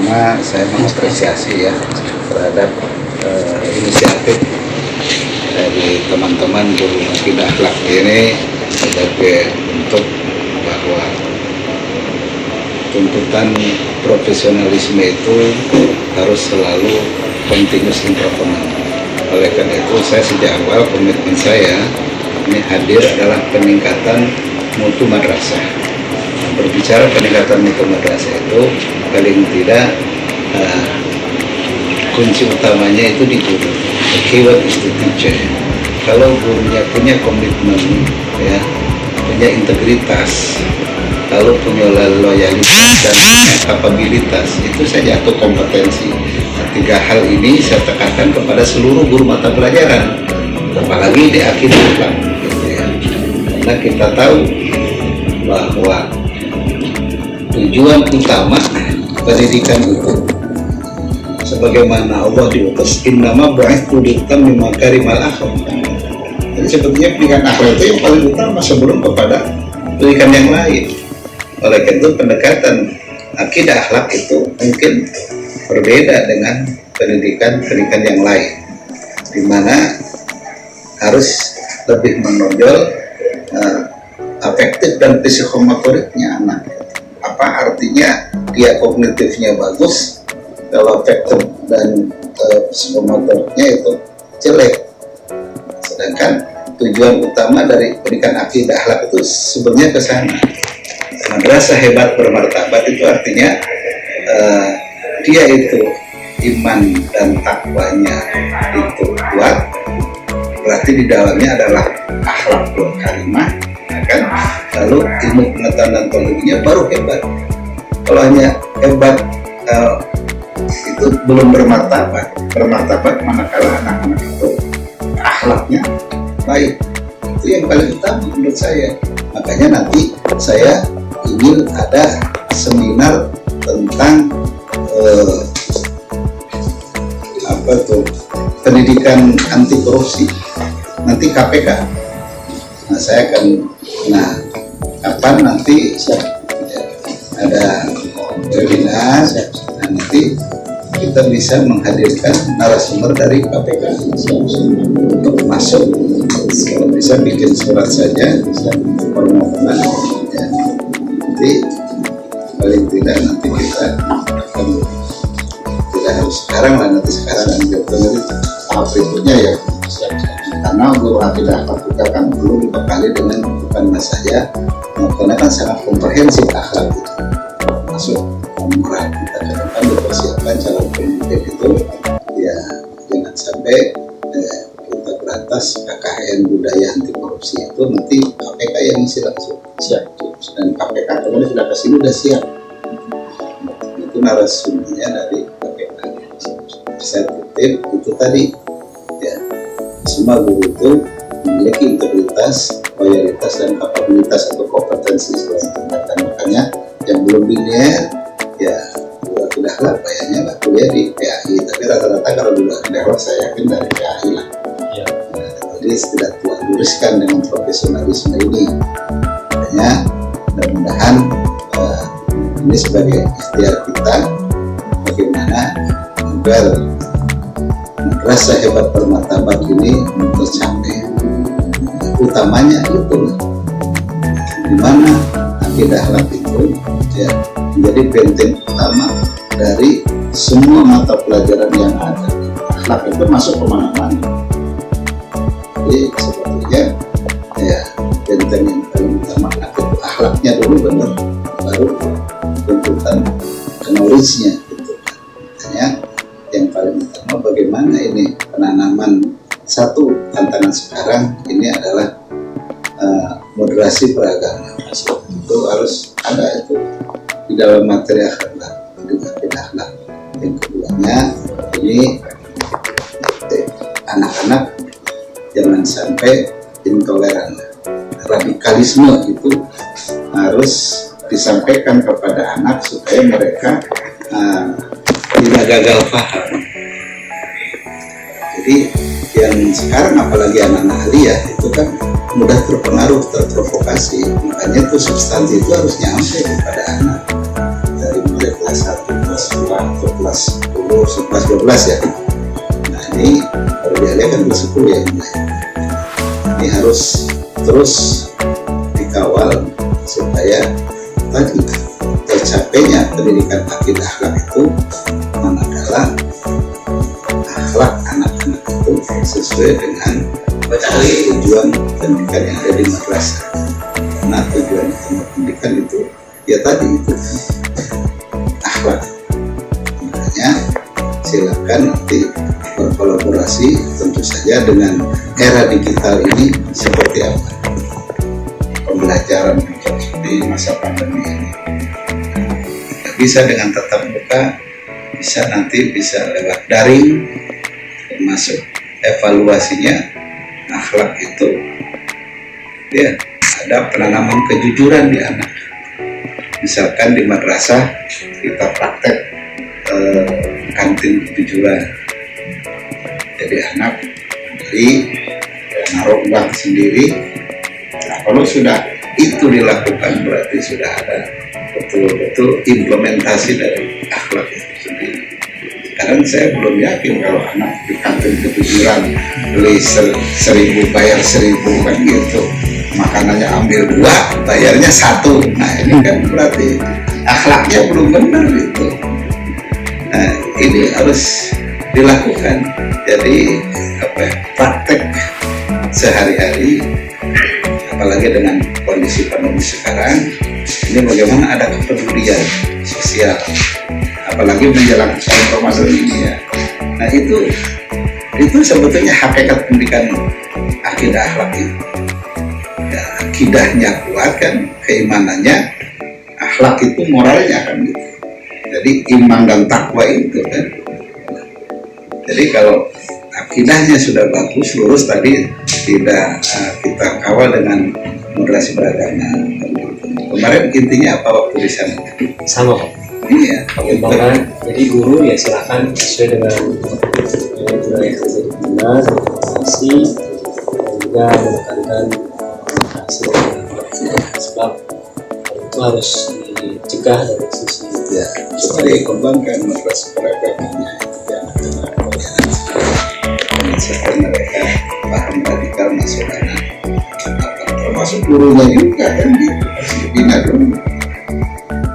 pertama saya mengapresiasi ya terhadap inisiatif dari teman-teman guru akidah akhlak ini sebagai bentuk bahwa tuntutan profesionalisme itu harus selalu continuous improvement. Oleh karena itu saya sejak awal komitmen saya ini hadir adalah peningkatan mutu madrasah. Berbicara peningkatan mutu madrasah itu paling tidak kunci utamanya itu di guru. The keyword is the teacher. Kalau gurunya punya komitmen, ya, punya integritas, lalu punya loyalitas dan kapabilitas, itu saja atau kompetensi. Tiga hal ini saya tekankan kepada seluruh guru mata pelajaran, apalagi di akidah akhlak, gitu ya. Karena kita tahu bahwa tujuan utama pendidikan itu, sebagaimana Allah diutus, innama bu'itsu liutammima makarimal akhlaq. Jadi sebetulnya pendidikan akhlak itu yang paling utama sebelum kepada pendidikan yang lain. Oleh karena itu pendekatan akidah akhlak itu mungkin berbeda dengan pendidikan yang lain, di mana harus lebih menonjol afektif dan psikomotoriknya anak. Apa artinya dia kognitifnya bagus, kalau afektif dan psikomotoriknya itu jelek. Sedangkan tujuan utama dari pendidikan akidah akhlak itu sebenarnya ke sana. Madrasah hebat bermartabat itu artinya dia itu iman dan takwanya itu kuat, berarti di dalamnya adalah akhlakul karimah, kan? Lalu ilmu pengetahuan dan teknologinya baru hebat. Kalau hanya hebat itu belum bermartabat manakala anak-anak itu akhlaknya baik. Itu yang paling utama menurut saya. Makanya nanti saya ingin ada seminar tentang pendidikan anti korupsi, nanti KPK. Nah saya akan, kapan nanti ada webinar, nanti kita bisa menghadirkan narasumber dari KPK untuk masuk. Kalau bisa bikin surat saja, bisa permohonan ya. Nanti paling tidak nanti kita akan, tidak harus sekarang lah, nanti sekarang dan tahap berikutnya ya, karena guru akidah akhlak kita kan perlu dibekali dengan bukan saja, karena kan sangat komprehensif akhlak itu, masuk moral kita ke depan dipersiapkan calon pemimpin itu ya, jangan sampai kita beratas KKN budaya anti korupsi itu nanti KPK yang isi langsung siap, dan KPK kemudian sudah ke sini udah siap. Itu narasumbernya dari KPK. Saya kutip itu tadi ya, semua guru itu memiliki integritas, loyalitas dan kapabilitas atau kompetensi sesuai tingkatan. Makanya yang belum linear ya sudah akhlak kayaknya lah kuliah di PAI, tapi rata-rata kalau dulu akhlak saya yakin dari PAI lah ya. Jadi tidak tua luruskan dengan profesionalisme ini. Makanya mudah-mudahan ini sebagai ikhtiar kita bagaimana agar madrasah hebat bermartabat ini tercapai. Utamanya itu di mana akidah akhlak itu ya, menjadi benteng utama dari semua mata pelajaran yang ada. Akhlak itu masuk kemana-mana. Jadi sebetulnya ya benteng yang paling utama itu akhlaknya dulu benar, baru tuntutan knowledge-nya gitu. Makanya yang paling utama bagaimana ini penanaman. Satu tantangan sekarang ini adalah moderasi beragama. Itu harus ada itu di dalam materi akhlak, juga akhlak. Yang keduanya ini anak-anak jangan sampai intoleran. Radikalisme itu harus disampaikan kepada anak supaya mereka tidak gagal paham. Jadi yang sekarang apalagi anak-anak aliyah itu kan mudah terpengaruh, terprovokasi. Makanya itu substansi itu harus nyampe kepada anak dari mulai kelas 1, kelas 2 salah, atau kelas 10, 11, 12 ya. Nah ini baru dia kan kelas 10 ya. Ini harus terus dikawal supaya tadi tercapainya pendidikan akidah akhlak itu, manakala akhlak anak-anak itu sesuai dengan tujuan pendidikan yang ada di madrasah. Nah tujuan pendidikan itu ya tadi itu akhlak. Makanya silakan nanti berkolaborasi tentu saja dengan era digital ini seperti apa pembelajaran di masa pandemi ini. Bisa dengan tatap muka, bisa nanti bisa lewat daring, termasuk evaluasinya akhlak itu ya ada penanaman kejujuran di anak. Misalkan di madrasah kita praktek kantin kejujuran, jadi anak dari naruh uang sendiri. Nah, kalau sudah itu dilakukan berarti sudah ada betul-betul implementasi dari akhlak itu sendiri. Sekarang saya belum yakin kalau anak di kantin kejujuran beli 1.000 bayar 1.000 kan gitu, makanannya ambil 2 bayarnya 1. Nah ini kan berarti akhlaknya belum benar itu. Nah ini harus dilakukan. Jadi praktek sehari-hari, apalagi dengan kondisi pandemi sekarang ini, bagaimana ada kepedulian sosial, apalagi menjelang Ramadan ini ya. Nah itu sebetulnya hakikat pendidikan akidah akhlak itu ya, akidahnya kuat kan, keimanannya, akhlak itu moralnya kan gitu. Jadi iman dan takwa itu kan. Jadi kalau akidahnya sudah bagus, lurus tadi, tidak kita kawal dengan moderasi beragama. Kemarin intinya apa waktu di sana? Sama Pak. Iya. Pengembangan, jadi guru ya silakan sesuai dengan yang terjadi di dinas, organisasi, dan juga menekankan hasil sebab itu harus dicegah dari sisi ya. Coba dikembangkan moderasi beragamanya ya, supaya mereka paham radikal masuk anak, termasuk gurunya juga kan gitu, harus dibina dulu.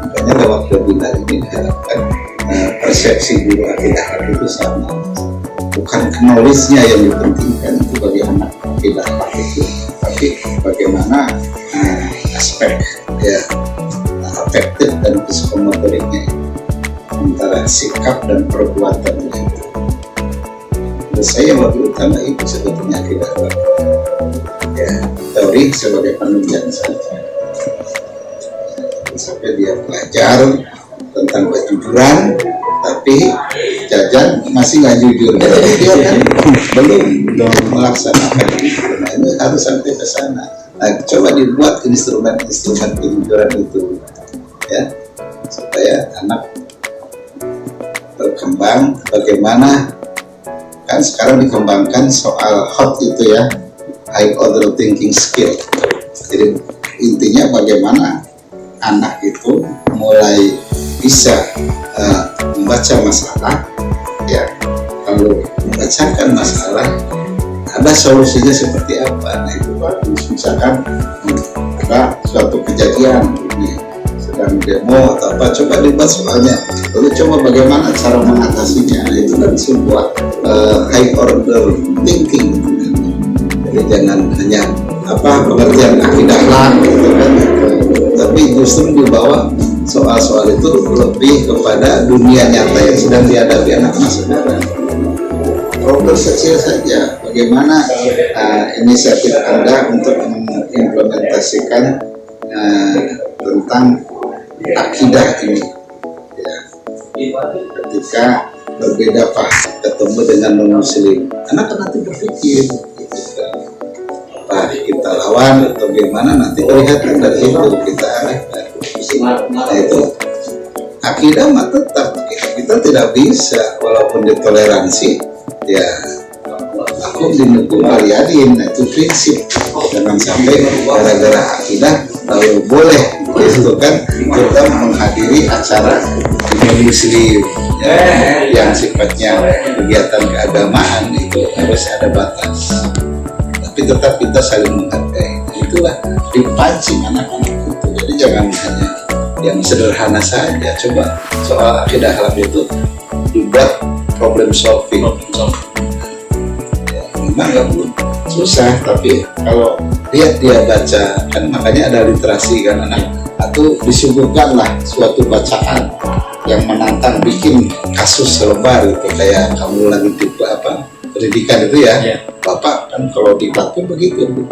Makanya lewat webinar ini diharapkan persepsi guru akidah akhlak itu sama, bukan knowledge-nya yang dipentingkan itu bagi anak akidah akhlak itu, tapi bagaimana aspek ya afektif dan psikomotoriknya antara sikap dan perbuatan itu. Saya waktu utama itu sebetulnya akidah akhlak ya, teori sebagai penunjang saja, sampai dia belajar tentang kejujuran tapi jajan masih nggak jujur, jadi dia kan belum melaksanakan itu. Nah ini harus sampai ke sana. Nah coba dibuat instrumen-instrumen kejujuran itu ya, supaya anak berkembang. Bagaimana kan sekarang dikembangkan soal hot itu ya, high order thinking skill. Jadi intinya bagaimana anak itu mulai bisa membaca masalah ya, kalau membacakan masalah ada solusinya seperti apa. Nah itu bagus. Misalkan ada suatu kejadian ini sedang demo atau apa, coba dibuat soalnya, lalu coba bagaimana cara mengatasinya. Nah, itu kan sebuah high order thinking. Jadi jangan hanya pengertian akidah lah gitu kan, tapi justru dibawa soal-soal itu lebih kepada dunia nyata yang sedang dihadapi anak-anak sekarang. Problem kecil saja, bagaimana inisiatif Anda untuk mengimplementasikan tentang akidah ini ya. Ketika berbeda ketemu dengan non-muslim, anak kan nanti berpikir kita lawan atau bagaimana, nanti kelihatan dari itu kita arahkan. Nah itu akidah mah tetap kita tidak bisa, walaupun ditoleransi ya, aku dinukung aliadin. Nah itu prinsip, jangan sampai gara-gara akidah lalu boleh itu kan kita menghadiri acara non muslim. yang sifatnya kegiatan keagamaan itu harus ada batas, tapi tetap kita saling menghargai. Itulah dipancing anak-anak itu. Jadi jangan hanya yang sederhana saja. Coba soal akidah halal itu dibuat problem solving. Ya, memang nggak susah, tapi kalau lihat dia baca kan, makanya ada literasi kan anak, atau disuguhkanlah suatu bacaan yang menantang, bikin kasus selebar gitu, kayak kamu lagi tipe apa pendidikan itu ya. Bapak kan kalau di Batu begitu,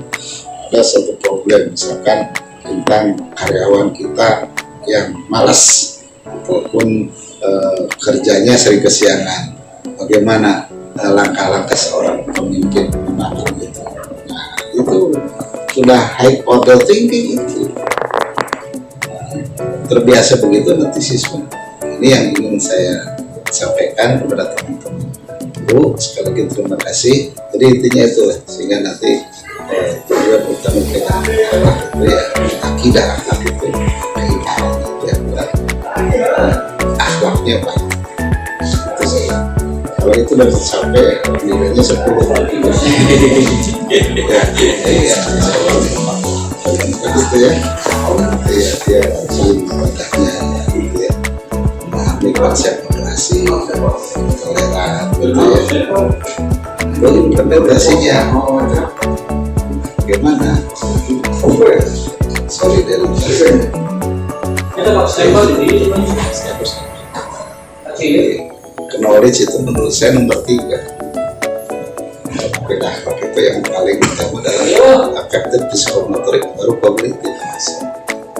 ada satu problem misalkan tentang karyawan kita yang malas ataupun kerjanya sering kesiangan, bagaimana langkah-langkah seorang pemimpin membangun itu. Nah itu sudah high order thinking itu. Terbiasa begitu nanti siswa. Ini yang ingin saya sampaikan kepada teman-teman. Bu, sekali lagi terima kasih. Jadi intinya itu, sehingga nanti tujuan utama kita itu ya akidah, akhlak itu keimanan itu yang berat, akhlaknya baik. Itu saya. Kalau itu sudah tercapai, nilainya 10 lagi. Iya, begitu ya. Dia sering ibadahnya gitu ya, memahami konsep moderasi, toleran, gitu ya. Lalu implementasinya bagaimana? Solidaritas. Knowledge itu menurut saya nomor 3. Beda itu yang paling utama adalah affective psikomotorik, baru kognitif.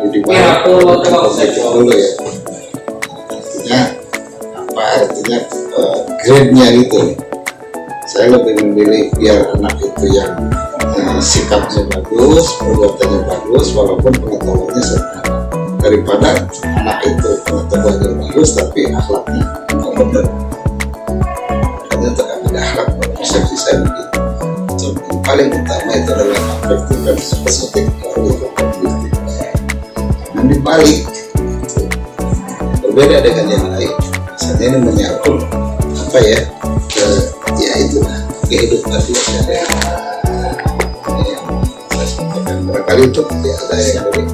Jadi bukan kognitif dulu ya. Artinya apa? Artinya grade-nya gitu. Saya lebih memilih biar anak itu yang sikapnya bagus, perbuatannya bagus, walaupun pengetahuannya sederhana, daripada anak itu pengetahuannya bagus tapi akhlaknya nggak benar. Makanya terkait akhlak, persepsi saya begitu. Yang paling utama itu adalah affective dan spesifik, baru kognitif. Jangan dibalik, berbeda dengan yang lain. Misalnya ini menyangkut apa ya? Ya itulah kehidupan dia sehari-hari. Barangkali itu ya ada yang lebih